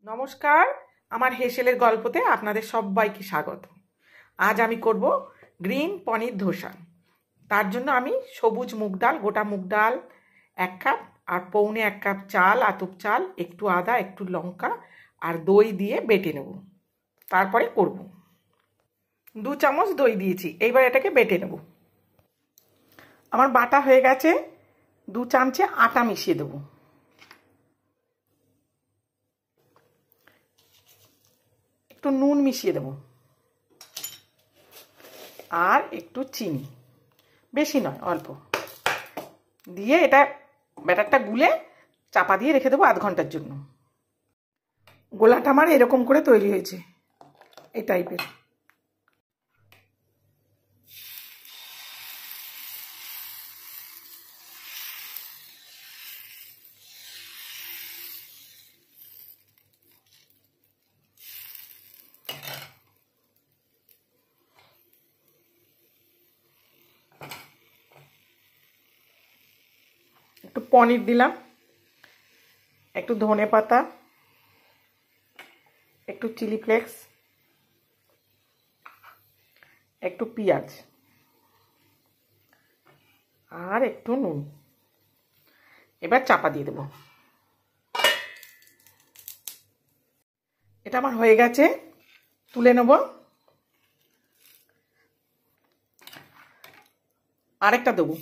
নমস্কার, আমার হেসেলের গল্পতে আপনাদের সবাইকে স্বাগত। আজ আমি করব গ্রিন পনির ধোসা। তার জন্য আমি সবুজ মুগ ডাল, গোটা মুগ ডাল 1 কাপ, আর পৌনে 1 কাপ চাল, আতপ চাল, একটু আদা, একটু লঙ্কা আর দই দিয়ে বেটে নেব। তারপরে করব। 2 চামচ দই দিয়েছি, এইবার এটাকে বেটে নেব। আমার বাটা হয়ে গেছে। 2 চামচে আটা মিশিয়ে দেবো। একটু নুন মিশিয়ে দেব আর একটু চিনি, বেশি নয়, অল্প দিয়ে এটা ব্যাটারটা গুলে চাপা দিয়ে রেখে দেবো 1/2 ঘন্টার জন্য। গোলাটা আমার এরকম করে তৈরি হয়েছে, এই টাইপের। একটু পনির দিলাম, একটু ধনে পাতা, একটু চিলি ফ্লেক্স, একটু পেঁয়াজ আর একটু নুন। এবার চাপা দিয়ে দেব। এটা আমার হয়ে গেছে, তুলে নেব। আরেকটা দেবো।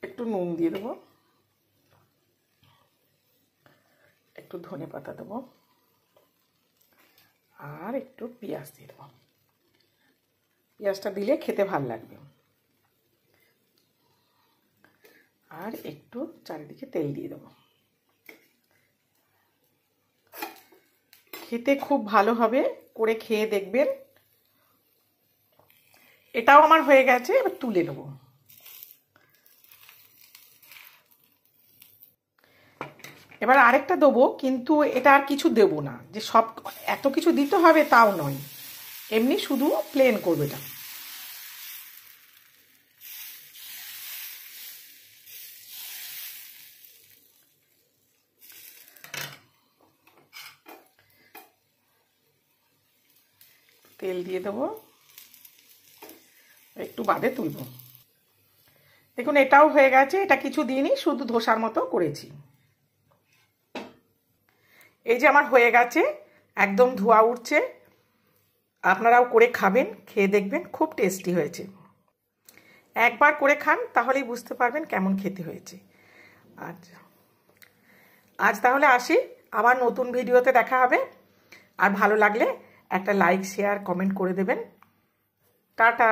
একটু নুন দিয়ে দেবো, একটু ধনে পাতা দেবো আর একটু পেঁয়াজ দিয়ে দেবো। পেঁয়াজটা দিলে খেতে ভালো লাগবে। আর একটু চারিদিকে তেল দিয়ে দেবো। খেতে খুব ভালো হবে, করে খেয়ে দেখবেন। এটাও আমার হয়ে গেছে, এবার তুলে নেব। এবার আরেকটা দেবো, কিন্তু এটা আর কিছু দেবো না, যে সব এত কিছু দিতে হবে তাও নয়, এমনি শুধু প্লেন করবে এটা। তেল দিয়ে দেবো, একটু বাদে তুলব। দেখুন এটাও হয়ে গেছে, এটা কিছু দিইনি, শুধু ধোসার মতো করেছি। এই যে আমার হয়ে গেছে, একদম ধোয়া উঠছে। আপনারাও করে খাবেন, খেয়ে দেখবেন, খুব টেস্টি হয়েছে। একবার করে খান, তাহলেই বুঝতে পারবেন কেমন খেতে হয়েছে। আজ তাহলে আসি, আবার নতুন ভিডিওতে দেখা হবে। আর ভালো লাগলে একটা লাইক, শেয়ার, কমেন্ট করে দেবেন। টাটা।